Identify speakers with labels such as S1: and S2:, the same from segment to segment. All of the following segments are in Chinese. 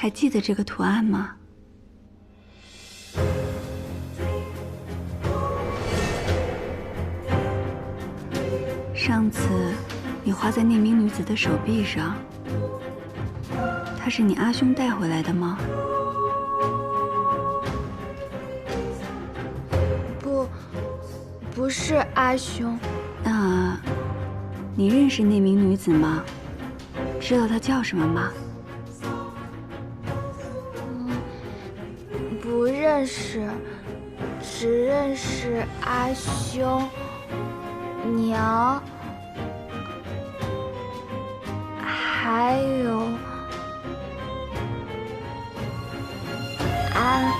S1: 还记得这个图案吗？上次你画在那名女子的手臂上，她是你阿兄带回来的吗？
S2: 不是阿兄。
S1: 那，你认识那名女子吗？知道她叫什么吗？
S2: 不认识，只认识阿兄、娘，还有安。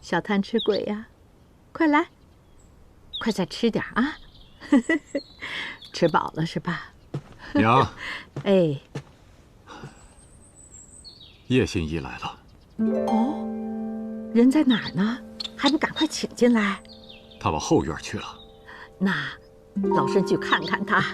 S3: 小贪吃鬼呀，快来，快再吃点啊！吃饱了是吧？
S4: 娘，
S3: 哎，
S4: 叶新一来了。
S3: 哦，人在哪儿呢？还不赶快请进来？
S4: 他往后院去了。
S3: 那老身去看看他。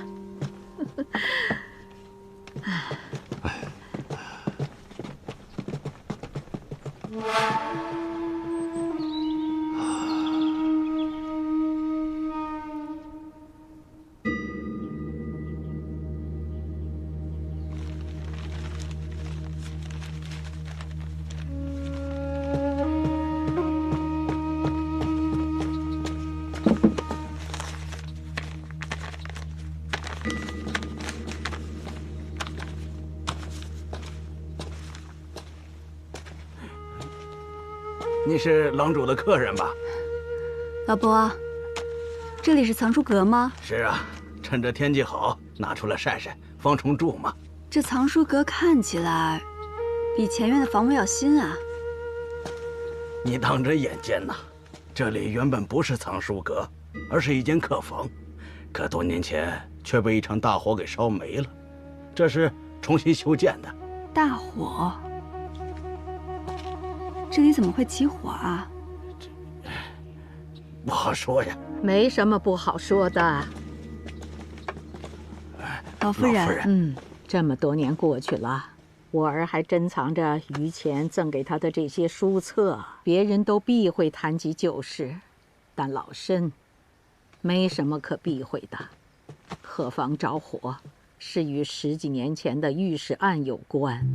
S5: 你是郎主的客人吧？
S1: 老伯，这里是藏书阁吗？
S5: 是啊，趁着天气好，拿出来晒晒，防虫蛀嘛。
S1: 这藏书阁看起来比前院的房屋要新啊。
S5: 你当真眼尖呐！这里原本不是藏书阁，而是一间客房，可多年前却被一场大火给烧没了，这是重新修建的。
S1: 大火？这里怎么会起火啊？
S5: 不好说呀。
S3: 没什么不好说的。
S1: 老夫人，
S3: 这么多年过去了，我儿还珍藏着于前赠给他的这些书册，别人都避讳谈及旧事，但老身没什么可避讳的。客房着火是与10几年前的御史案有关。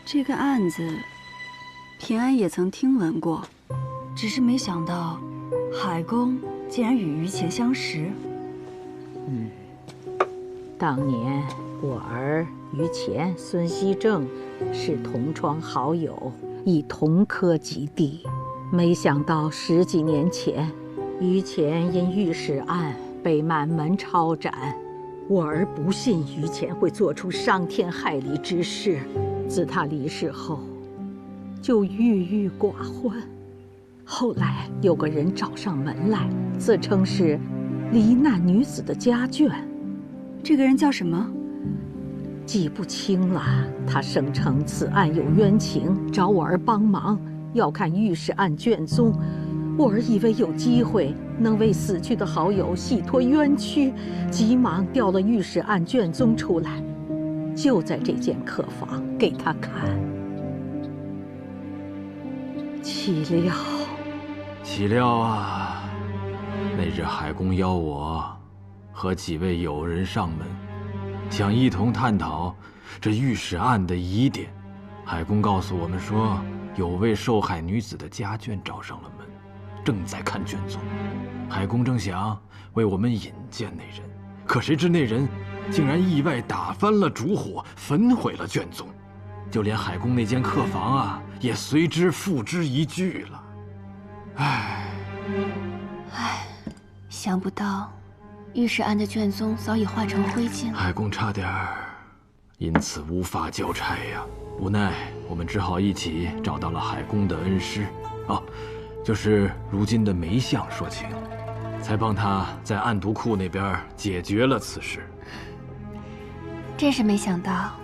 S1: 这个案子，平安也曾听闻过，只是没想到海公竟然与于前相识。
S3: 当年我儿于前、孙熙正是同窗好友，亦同科及第。没想到10几年前，于前因御史案被满门抄斩，我儿不信于前会做出伤天害理之事。自他离世后，就郁郁寡欢。后来有个人找上门来，自称是罹难女子的家眷。
S1: 这个人叫什么？
S3: 记不清了。他声称此案有冤情，找我儿帮忙，要看御史案卷宗。我儿以为有机会能为死去的好友洗脱冤屈，急忙调了御史案卷宗出来，就在这间客房给他看。
S6: 岂料啊，那日海公邀我和几位友人上门，想一同探讨这御史案的疑点。海公告诉我们说，有位受害女子的家眷找上了门，正在看卷宗。海公正想为我们引荐那人，可谁知那人竟然意外打翻了烛火，焚毁了卷宗，就连海公那间客房啊，也随之付之一炬了。
S1: 想不到御史案的卷宗早已化成灰烬了。
S6: 海公差点因此无法交差呀，无奈我们只好一起找到了海公的恩师，就是如今的梅相说情。才帮他在暗毒库那边解决了此事。
S7: 真是没想到，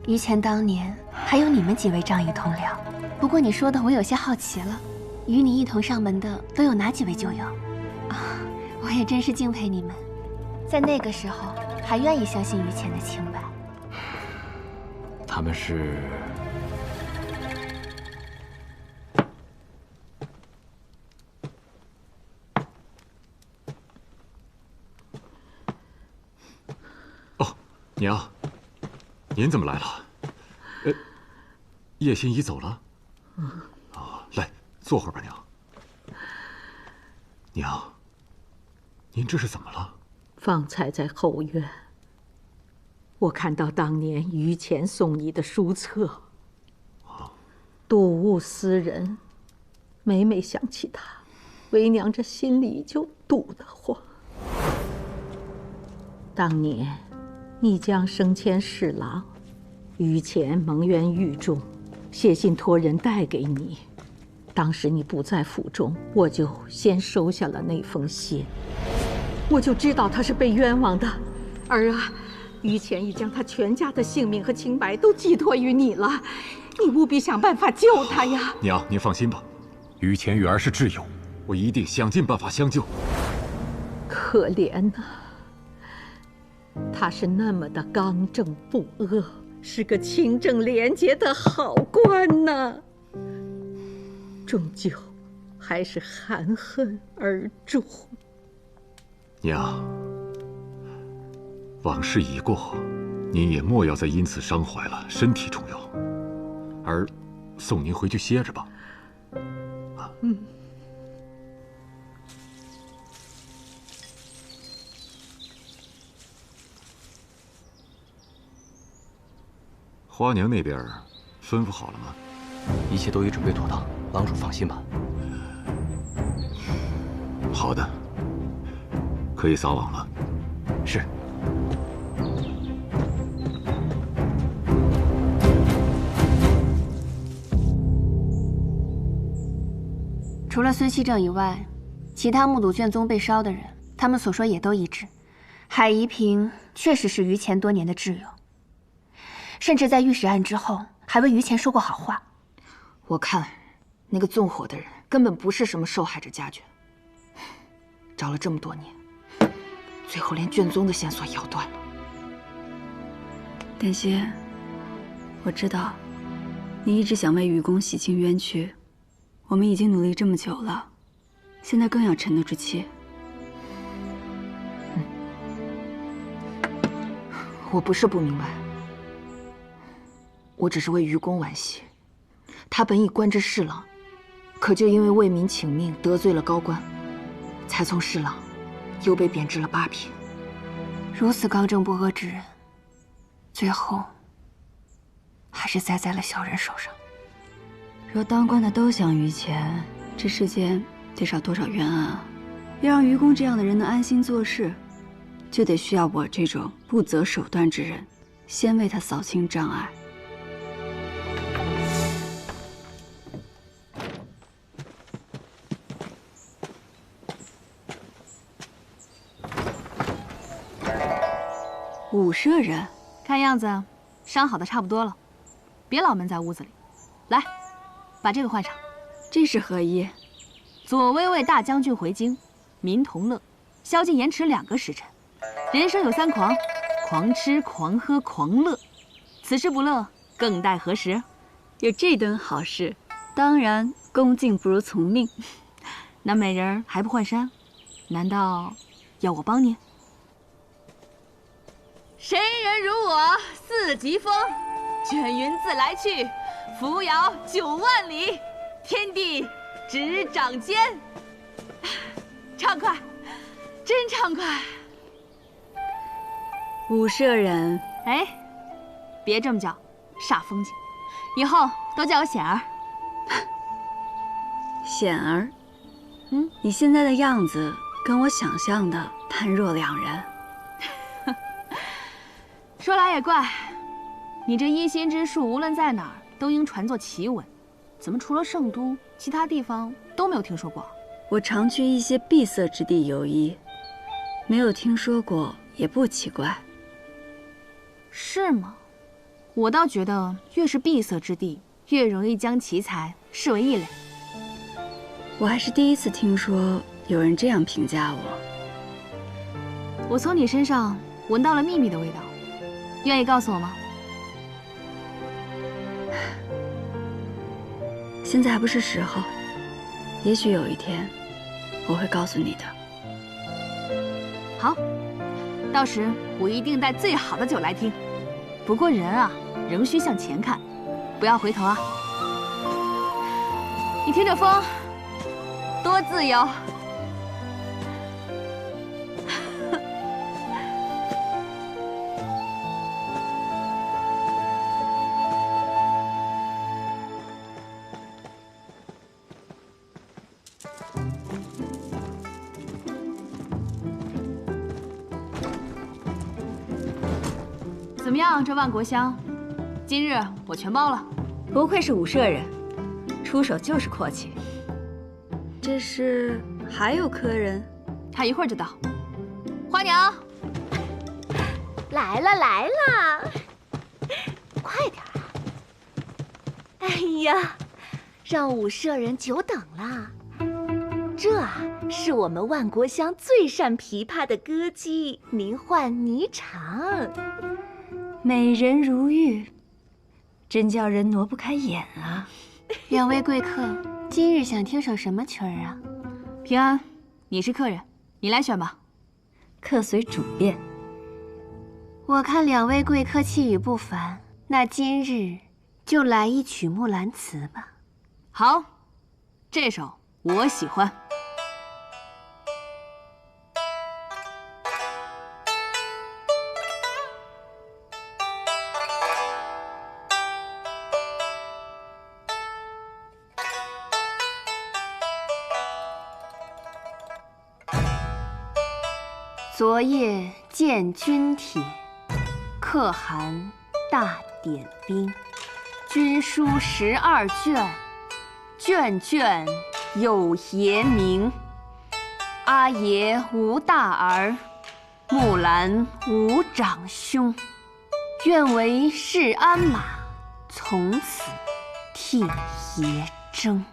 S7: 于谦当年还有你们几位仗义同僚。不过你说的我有些好奇了，与你一同上门的都有哪几位旧友？啊，我也真是敬佩你们，在那个时候还愿意相信于谦的清白。
S6: 他们是……
S4: 哦，娘，您怎么来了？叶心怡走了。哦，来，坐会儿吧，娘。娘，您这是怎么了？
S3: 方才在后院，我看到当年于谦送你的书册，睹物思人，每每想起他，为娘这心里就堵得慌。当年你将升迁侍郎，于谦蒙冤狱中，写信托人带给你。当时你不在府中，我就先收下了那封信，我就知道他是被冤枉的。儿啊，于谦已将他全家的性命和清白都寄托于你了，你务必想办法救他呀！
S4: 娘，您放心吧，于谦与儿是挚友，我一定想尽办法相救。
S3: 可怜呐，他是那么的刚正不阿，是个清正廉洁的好官呐，终究还是含恨而终。
S4: 娘，往事已过，您也莫要再因此伤怀了，身体重要。儿送您回去歇着吧。花娘那边吩咐好了吗？
S8: 一切都已准备妥当，郎主放心吧。
S4: 好的，可以撒网了。
S8: 是。
S7: 除了孙熙正以外，其他目睹卷宗被烧的人，他们所说也都一致。海夷平确实是于谦多年的挚友，甚至在御史案之后，还为于谦说过好话。
S9: 我看，那个纵火的人根本不是什么受害者家眷，找了这么多年，最后连卷宗的线索咬断了。
S1: 丹心，我知道，你一直想为愚公洗清冤屈，我们已经努力这么久了，现在更要沉得住气。
S9: 我不是不明白，我只是为愚公惋惜。他本已官至侍郎，可就因为为民请命得罪了高官，才从侍郎又被贬至了八品。
S7: 如此刚正不阿之人，最后还是栽在了小人手上。
S1: 若当官的都想于谦，这世间得少多少冤案啊！要让愚公这样的人能安心做事，就得需要我这种不择手段之人，先为他扫清障碍。50人，
S10: 看样子伤好的差不多了，别老闷在屋子里。来，把这个换上。
S1: 这是何意？
S10: 左威卫大将军回京，民同乐，宵禁延迟2个时辰。人生有3狂：狂吃、狂喝、狂乐。此时不乐，更待何时？
S1: 有这等好事，当然恭敬不如从命。
S10: 那美人儿还不换衫？难道要我帮您？谁人如我4级风？卷云自来去，扶摇9万里，天地只掌间。畅快，真畅快。
S1: 武舍人，
S10: 哎，别这么叫，煞风景。以后都叫我显儿。
S1: 显儿，你现在的样子跟我想象的判若两人。
S10: 说来也怪，你这一心之术，无论在哪儿都应传作奇闻，怎么除了圣都，其他地方都没有听说过？
S1: 我常去一些闭塞之地游医，没有听说过也不奇怪。
S10: 是吗？我倒觉得越是闭塞之地，越容易将奇才视为异类。
S1: 我还是第一次听说有人这样评价我。
S10: 我从你身上闻到了秘密的味道，愿意告诉我吗？
S1: 现在还不是时候，也许有一天我会告诉你的。
S10: 好，到时我一定带最好的酒来听。不过人啊，仍需向前看，不要回头啊。你听着风，多自由。怎么样，这万国香，今日我全包了。
S1: 不愧是武舍人，出手就是阔气。这是还有客人？
S10: 他一会儿就到。花娘，
S2: 来了来了，快点啊！哎呀，让武舍人久等了。这啊，是我们万国香最善琵琶的歌姬，名唤霓裳。
S1: 美人如玉，真叫人挪不开眼啊！
S7: 两位贵客，今日想听首什么曲儿啊？
S10: 平安，你是客人，你来选吧。
S1: 客随主便。
S7: 我看两位贵客气宇不凡，那今日就来一曲《木兰辞》吧。
S10: 好，这首我喜欢。
S7: 昨夜见军帖，可汗大点兵。军书12卷，卷卷有爷名。阿爷无大儿，木兰无长兄。愿为市鞍马，从此替爷征。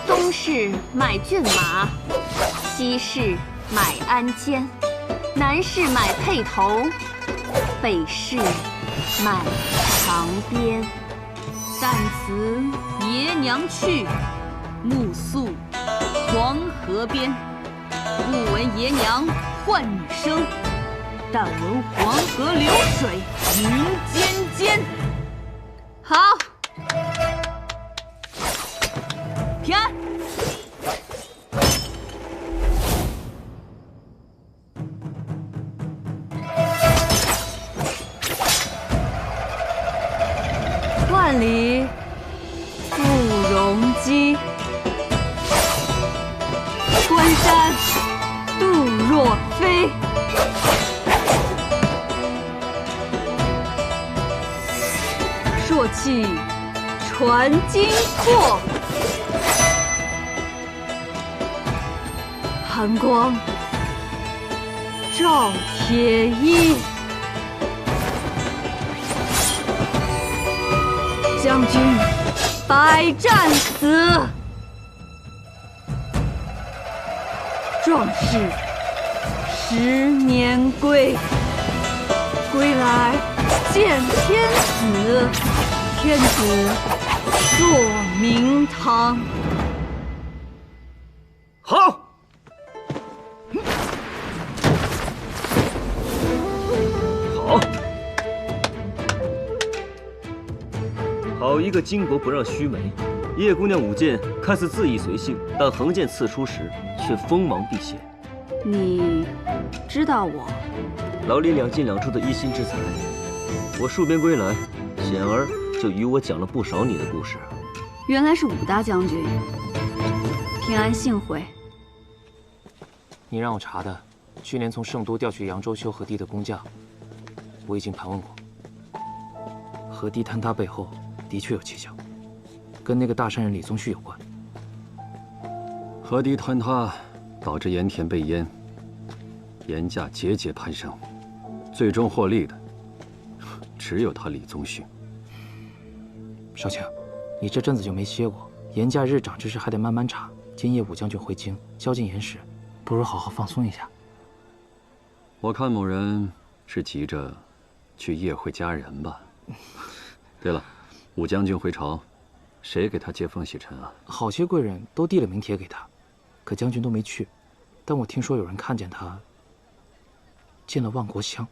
S7: 东市买骏马，西市买鞍鞯，南市买辔头，北市买长鞭。
S10: 但辞爷娘去，暮宿黄河边。不闻爷娘唤女声，但闻黄河流水云间间。好，平安。
S1: 万里赴戎机，关山度若飞。朔气传金阔，寒光照铁衣。将军百战死，壮士10年归。归来见天子，天子坐明堂。
S8: 好。好。好一个巾帼不让须眉！叶姑娘舞剑看似恣意随性，但横剑刺出时却锋芒毕现。
S1: 你知道我？
S8: 老李2进2出的一心之才，我戍边归来，显儿就与我讲了不少你的故事。
S1: 原来是武大将军，平安幸会。
S11: 你让我查的，去年从圣都调去扬州修河堤的工匠，我已经盘问过。河堤坍塌背后的确有蹊跷。跟那个大善人李宗旭有关。
S12: 河堤坍塌，导致盐田被淹，盐价节节攀升，最终获利的只有他李宗旭。
S11: 少卿，你这阵子就没歇过，盐价日涨之时还得慢慢查。今夜武将军回京，宵禁盐食，不如好好放松一下。
S12: 我看某人是急着去夜会佳人吧。对了，武将军回朝，谁给他接风洗尘啊？
S11: 好些贵人都递了名帖给他，可将军都没去。但我听说有人看见他进了万国乡。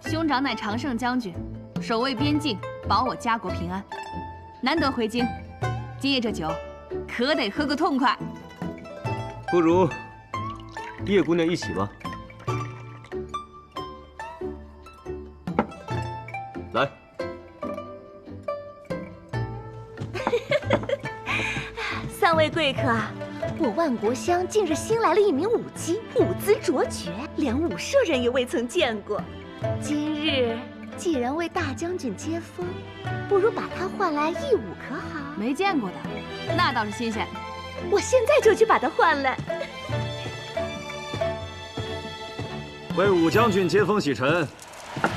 S10: 兄长乃常胜将军，守卫边境，保我家国平安。难得回京，今夜这酒可得喝个痛快。
S8: 不如叶姑娘一起吧。来。
S2: 三位贵客，我万国乡近日新来了一名武姬，舞姿卓绝，连武舍人也未曾见过。今日既然为大将军接风，不如把他换来一舞，可好？
S10: 没见过的，那倒是新鲜。
S2: 我现在就去把他换来。
S12: 为武将军接风洗尘，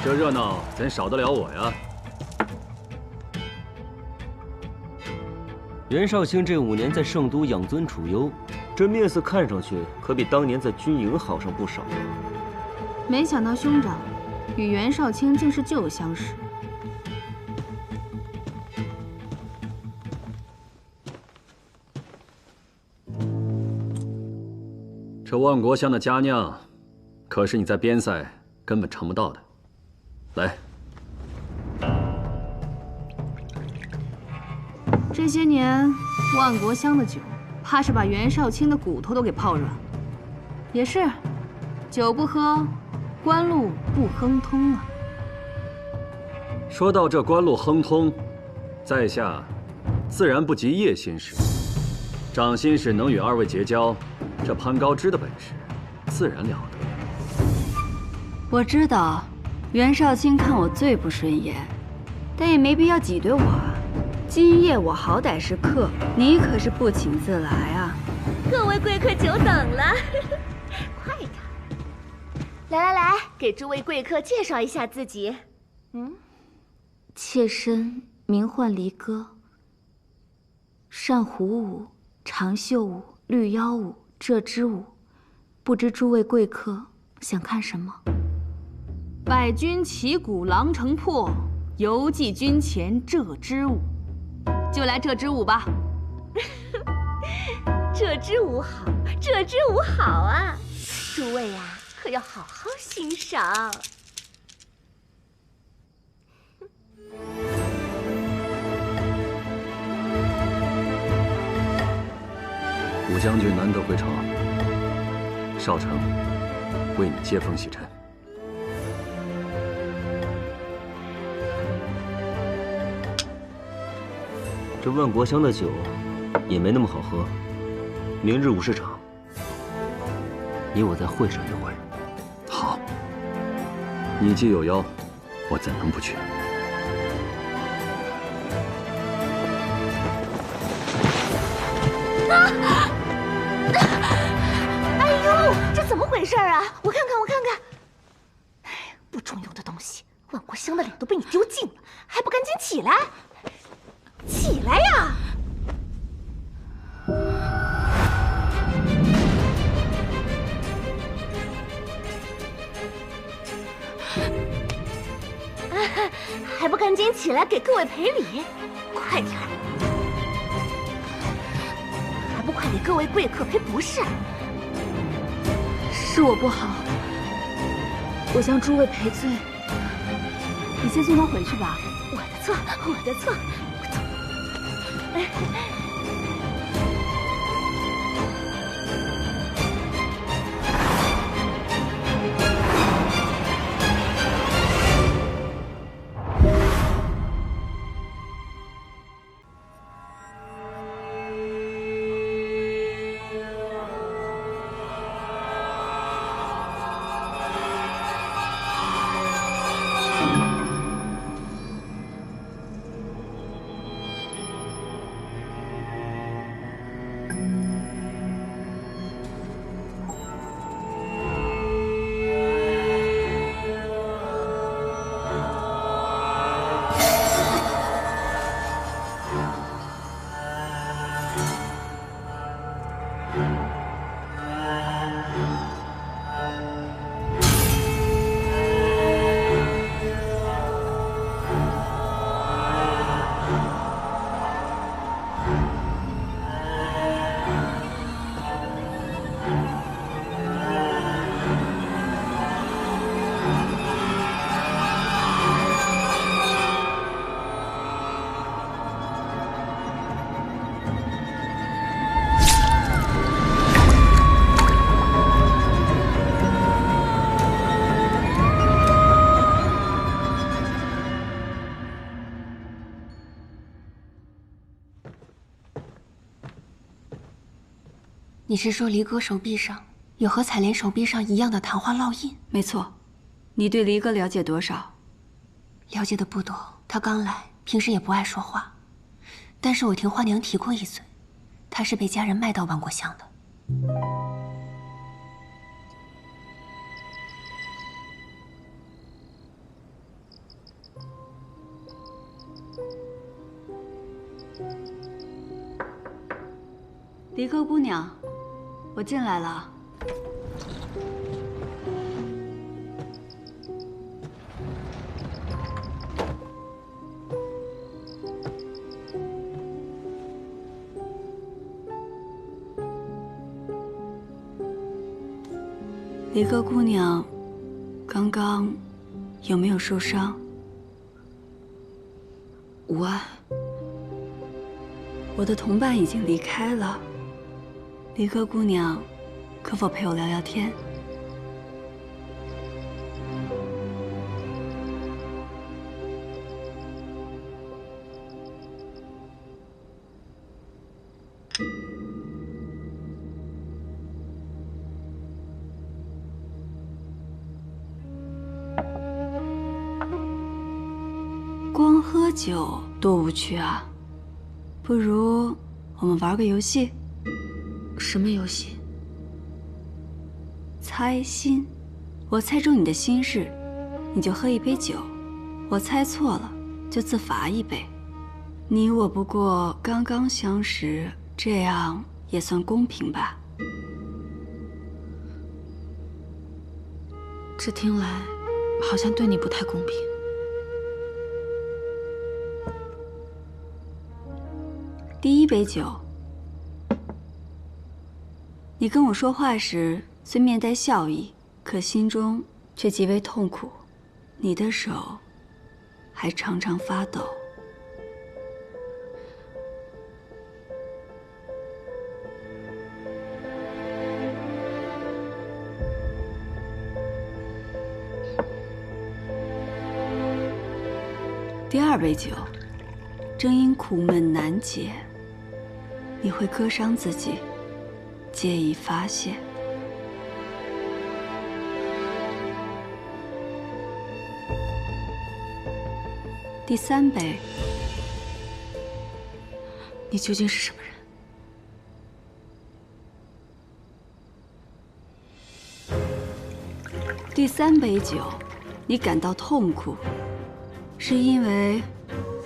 S12: 这热闹怎少得了我呀？
S8: 袁绍兴这5年在圣都养尊处优，这面色看上去可比当年在军营好上不少啊。
S10: 没想到兄长与袁绍卿竟是旧相识。
S12: 这万国乡的佳酿，可是你在边塞根本尝不到的。来，
S10: 这些年万国乡的酒，怕是把袁绍卿的骨头都给泡软。也是，酒不喝，官路不亨通啊。
S12: 说到这官路亨通，在下自然不及叶新使。长新使能与2位结交，这攀高枝的本事，自然了得。
S1: 我知道，袁绍卿看我最不顺眼，但也没必要挤兑我啊。今夜我好歹是客，你可是不请自来啊！
S2: 各位贵客久等了，快点！来，给诸位贵客介绍一下自己。
S1: 妾身名唤离歌，善胡舞、长袖舞、绿腰舞、这支舞，不知诸位贵客想看什么？
S10: 百军旗鼓狼城破，犹记军前这支舞。就来这支舞吧。
S2: 这支舞好，这支舞好啊！诸位呀，可要好好欣赏。
S12: 武将军难得回朝，少城为你接风洗尘。
S8: 这万国乡的酒也没那么好喝。明日武士场，你我再会上一会。
S12: 好，你既有邀，我怎能不去？
S2: 哎呦，这怎么回事啊？我看看。哎，不中用的东西，万国乡的脸都被你丢尽了，还不赶紧起来！起来呀！还不赶紧起来给各位赔礼！快点儿！还不快给各位贵客赔不是？
S1: 是我不好，我向诸位赔罪。
S10: 你先送他回去吧。
S2: 我的错。
S7: 你是说离哥手臂上有和彩莲手臂上一样的昙花烙印？
S1: 没错。你对离哥了解多少？
S7: 了解的不多，他刚来，平时也不爱说话。但是我听花娘提过一嘴，他是被家人卖到万国巷的。
S1: 离哥姑娘，我进来了。离哥姑娘，刚刚有没有受伤？
S9: 无碍。
S1: 我的同伴已经离开了。离哥姑娘，可否陪我聊聊天？光喝酒多无趣啊！不如我们玩个游戏。
S9: 什么游戏？
S1: 猜心。我猜中你的心事，你就喝一杯酒；我猜错了，就自罚一杯。你我不过刚刚相识，这样也算公平吧？
S9: 这听来好像对你不太公平。
S1: 第一杯酒，你跟我说话时虽面带笑意，可心中却极为痛苦。你的手还常常发抖。第二杯酒，正因苦闷难解，你会割伤自己，借以发泄。第三杯，
S9: 你究竟是什么
S1: 人？第三杯酒，你感到痛苦，是因为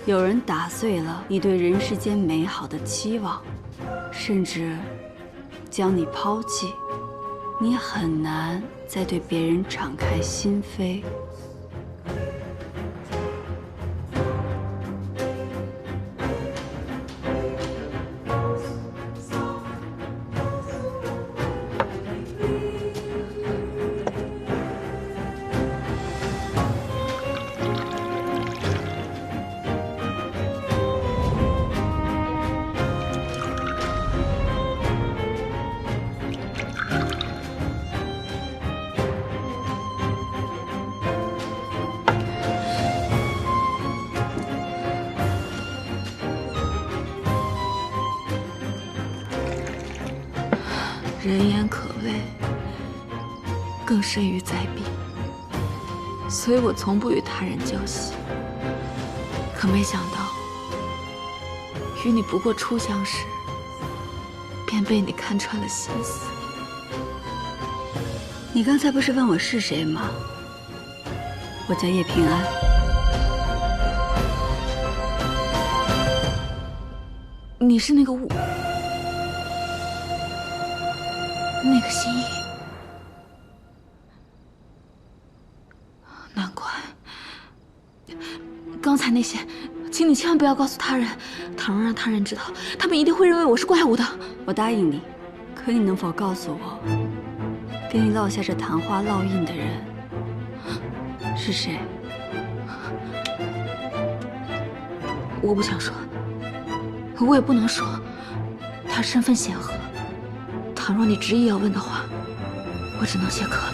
S1: 有人打碎了你对人世间美好的期望，甚至将你抛弃，你很难再对别人敞开心扉。
S9: 人言可畏，更甚于灾病，所以我从不与他人交心。可没想到，与你不过初相识，便被你看穿了心思。
S1: 你刚才不是问我是谁吗？我叫叶平安。
S9: 你是那个那个心意，难怪。刚才那些，请你千万不要告诉他人。倘若让他人知道，他们一定会认为我是怪物的。
S1: 我答应你，可你能否告诉我，给你烙下这昙花烙印的人是谁？
S9: 我不想说，我也不能说，他身份显赫。倘若你执意要问的话，我只能谢客了。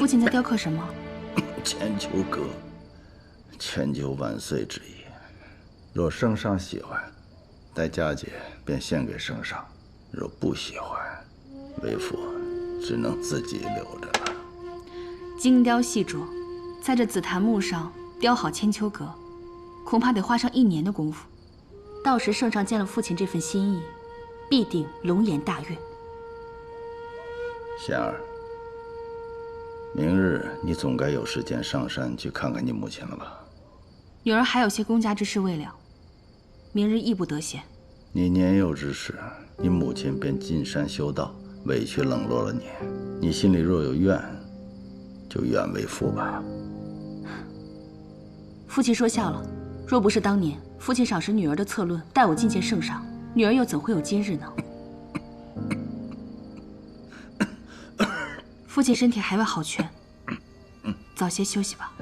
S7: 父亲在雕刻什么？
S13: 千秋阁，千秋万岁之意。若圣上喜欢，待佳节便献给圣上；若不喜欢，为父只能自己留着了。
S7: 精雕细琢，在这紫檀木上雕好千秋阁，恐怕得花上1年的功夫。到时圣上见了父亲这份心意，必定龙颜大悦。
S13: 贤儿，明日你总该有时间上山去看看你母亲了吧？
S7: 女儿还有些公家之事未了，明日亦不得闲。
S13: 你年幼之时，你母亲便进山修道，委屈冷落了你。你心里若有怨，就怨为父吧。
S7: 父亲说笑了，若不是当年父亲赏识女儿的策论，带我觐见圣上，女儿又怎会有今日呢？父亲身体还未好全，早些休息吧。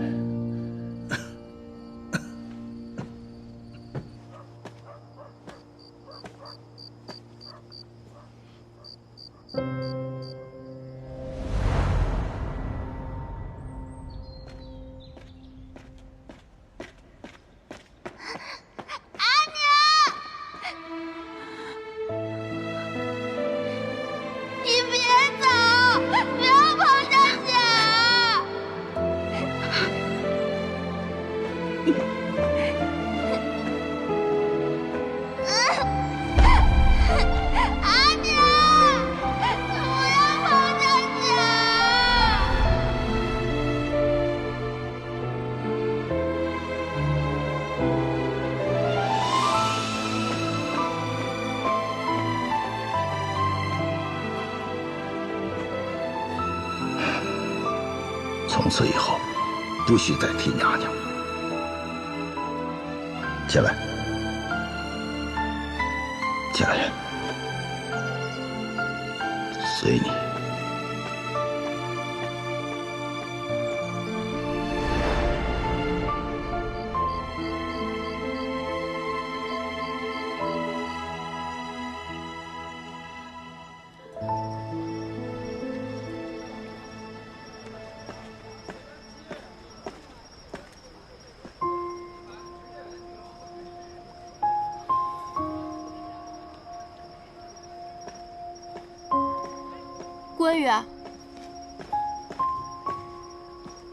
S13: 从此以后，不许再提娘娘。起来，起来，随你。
S7: 顾文宇，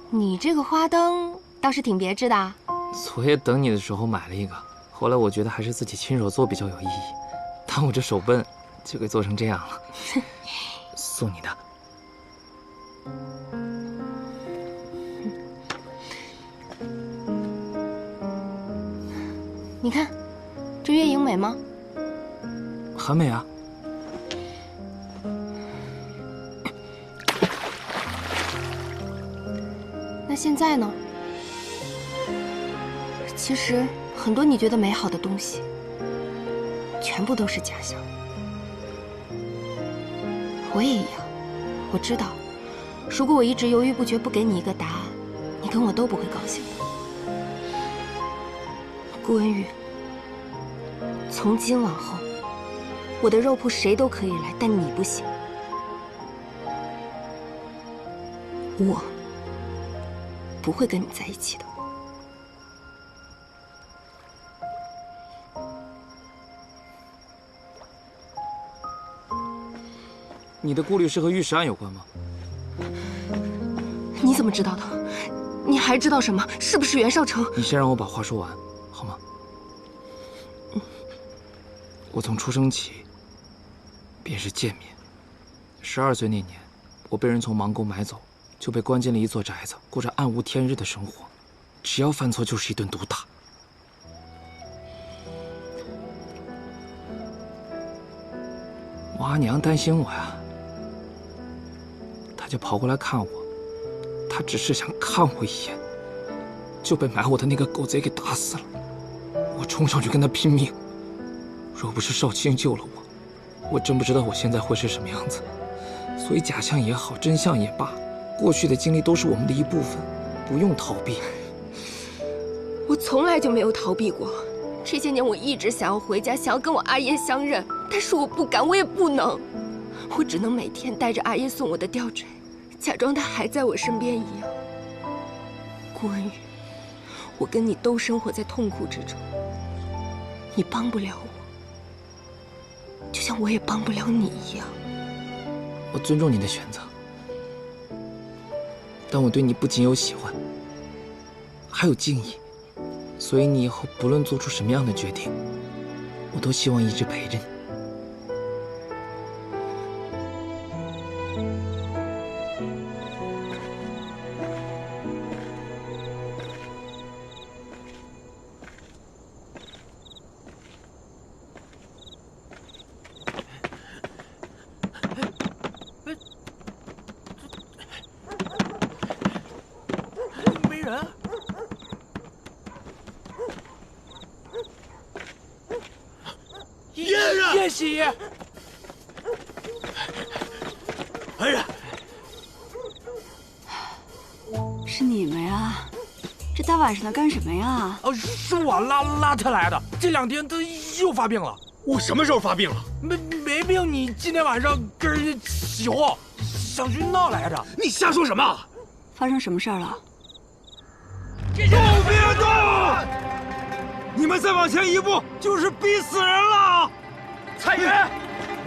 S7: 你这个花灯倒是挺别致的。
S11: 昨夜等你的时候买了一个，后来我觉得还是自己亲手做比较有意义，但我这手笨，就给做成这样了。送你的。
S7: 你看，这月影美吗？
S11: 很美啊。
S7: 那现在呢？其实很多你觉得美好的东西，全部都是假象。我也一样，我知道，如果我一直犹豫不决不给你一个答案，你跟我都不会高兴的。顾文宇，从今往后，我的肉铺谁都可以来，但你不行。我不会跟你在一起的。
S11: 你的顾虑是和御史案有关吗？
S7: 你怎么知道的？你还知道什么？是不是袁绍成？
S11: 你先让我把话说完，好吗？我从出生起便是贱民。12岁那年，我被人从盲沟买走，就被关进了一座宅子，过着暗无天日的生活。只要犯错就是一顿毒打。我阿娘担心我呀，她就跑过来看我。她只是想看我一眼，就被买我的那个狗贼给打死了。我冲上去跟他拼命，若不是少卿救了我，我真不知道我现在会是什么样子。所以假象也好，真相也罢，过去的经历都是我们的一部分，不用逃避。
S7: 我从来就没有逃避过。这些年我一直想要回家，想要跟我阿爷相认，但是我不敢，我也不能，我只能每天带着阿爷送我的吊坠，
S14: 假装他还在我身边一样。顾恩宇，我跟你都生活在痛苦之中，你帮不了我，就像我也帮不了你一样。
S11: 我尊重你的选择，但我对你不仅有喜欢，还有敬意，所以你以后不论做出什么样的决定，我都希望一直陪着你。
S5: 没人。
S11: 叶喜，
S5: 哎呀，
S1: 是你们呀？这大晚上的干什么呀？
S11: 是我拉他来的。这2天他又发病了。
S15: 我什么时候发病了？
S11: 没病，你今天晚上跟人家起哄，想去闹来着。
S15: 你瞎说什么？
S1: 发生什么事儿了？
S15: 都别动！你们再往前一步，就是逼死人了！
S11: 蔡云，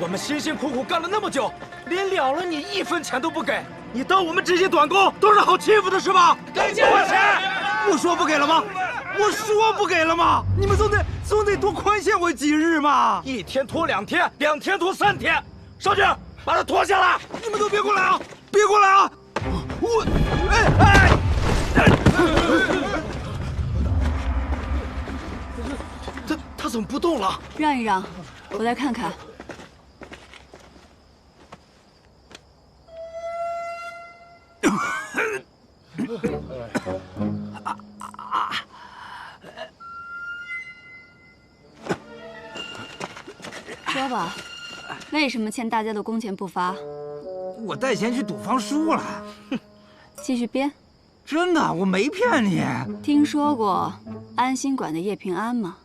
S11: 我们辛辛苦苦干了那么久，临了了你1分钱都不给，
S15: 你当我们这些短工都是好欺负的是吧？
S11: 给我钱！
S15: 我说不给了吗？我说不给了吗？你们总得多宽限我几日嘛
S11: ！1天拖2天，2天拖3天。少军，把他拖下来！
S15: 你们都别过来啊！别过来啊！我，
S11: 他怎么不动了？
S1: 让一让，我来看看。说吧，为什么欠大家的工钱不发？
S15: 我带钱去赌方输了。
S1: 继续编。
S15: 真的，我没骗你。
S1: 听说过安心馆的叶平安吗？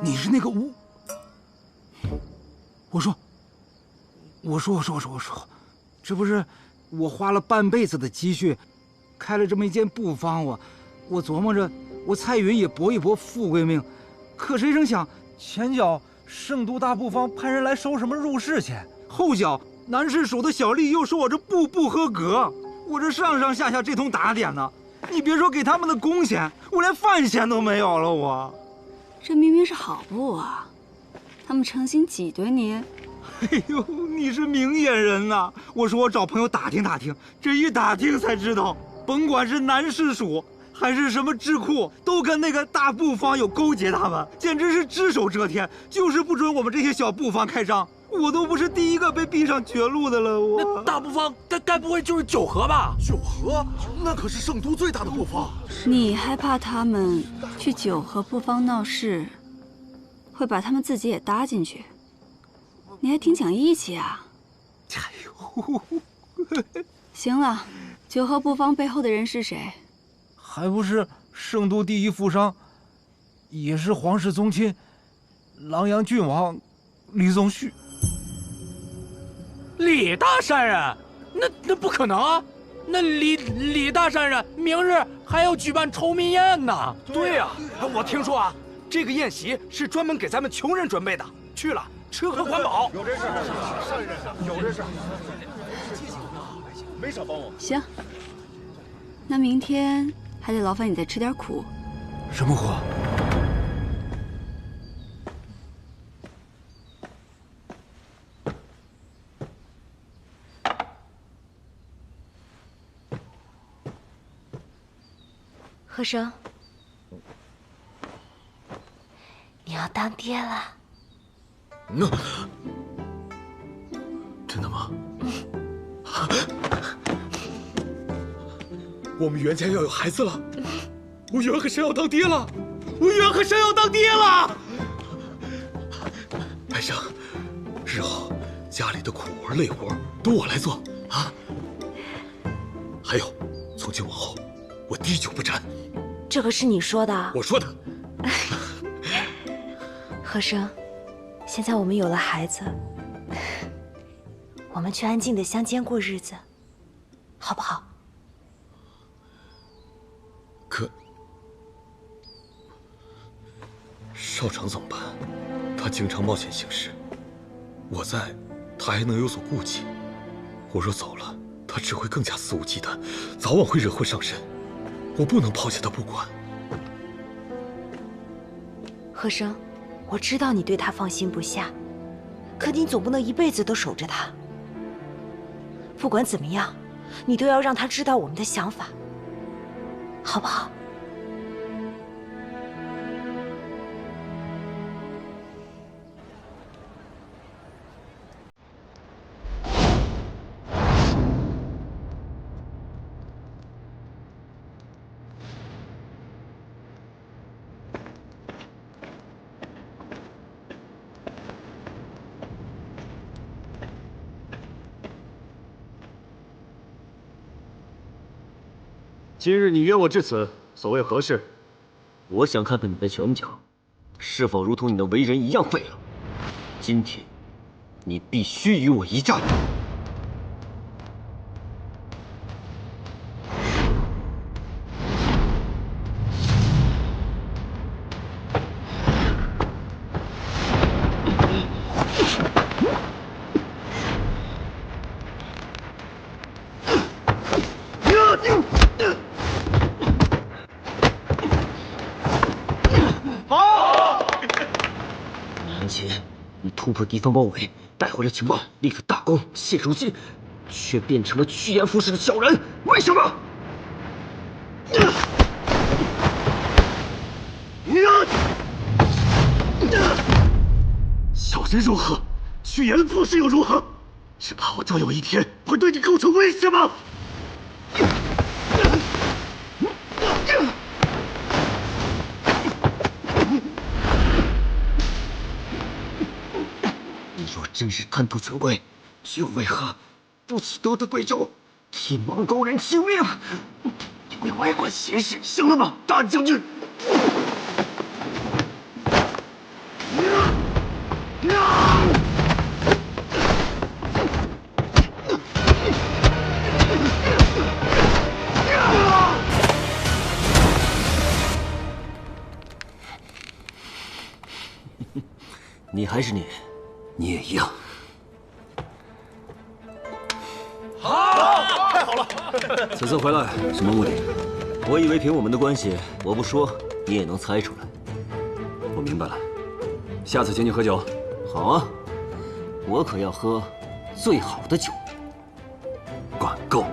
S15: 你是那个吴？我说，这不是我花了半辈子的积蓄，开了这么一间布坊，我琢磨着，我蔡云也搏一搏富贵命，可谁成想，前脚圣都大布坊派人来收什么入室钱，后脚南市署的小丽又说我这布不合格，我这上上下下这通打点呢，你别说给他们的工钱，我连饭钱都没有了，我。
S1: 这明明是好布啊，他们诚心挤兑你。
S15: 哎呦，你是明眼人呐！我说我找朋友打听打听，这一打听才知道，甭管是南市署还是什么智库，都跟那个大布坊有勾结，他们简直是只手遮天，就是不准我们这些小布坊开张。我都不是第一个被逼上绝路的了，我。
S11: 那大布坊该不会就是九河吧？
S15: 九河，那可是圣都最大的布坊。
S1: 你害怕他们去九河布坊闹事，会把他们自己也搭进去？你还挺讲义气啊！
S15: 加油！
S1: 行了，九河布坊背后的人是谁？
S15: 还不是圣都第一富商，也是皇室宗亲，琅琊郡王李宗旭。
S11: 李大善人？那不可能啊！那李大善人明日还要举办酬民宴呢。对呀，我听说啊，这个宴席是专门给咱们穷人准备的，去了吃喝管饱。
S15: 有这事，善人有这事。
S16: 没少帮我。
S1: 行，那明天还得劳烦你再吃点苦。
S15: 什么苦？
S2: 贺生，你要当爹了。
S16: 真的吗？我们袁家要有孩子了，我袁和山要当爹了，我袁和山要当爹了。白生，日后家里的苦活累活都我来做啊。还有，从今往后我滴酒不沾。
S2: 这个是你说的？
S16: 我说的。
S2: 贺生，现在我们有了孩子，
S17: 我们去安静的乡间过日子，好不好？
S16: 可少长怎么办？他经常冒险行事，我在，他还能有所顾忌。我若走了，他只会更加肆无忌惮，早晚会惹祸上身。我不能抛下他不管。
S17: 贺生，我知道你对他放心不下，可你总不能一辈子都守着他。不管怎么样，你都要让他知道我们的想法，好不好？
S8: 今日你约我至此，所谓何事？我想看看你的拳脚，是否如同你的为人一样废了。今天，你必须与我一战。突破敌方包围，带回了情报，立了大功。现如今，却变成了趋炎附势的小人，为什么？小人如何？趋炎附势又如何？只怕我终有一天会对你构成威胁吗？真是贪图权贵，又为何不惜夺得贵州，替蒙沟人请命？你为我行事，行了吗，大将军？你还是你。你也一样。
S16: 好，太好了！
S8: 此次回来什么目的？我以为凭我们的关系，我不说你也能猜出来。
S12: 我明白了，下次请你喝酒。
S8: 好啊，我可要喝最好的酒。
S12: 管够。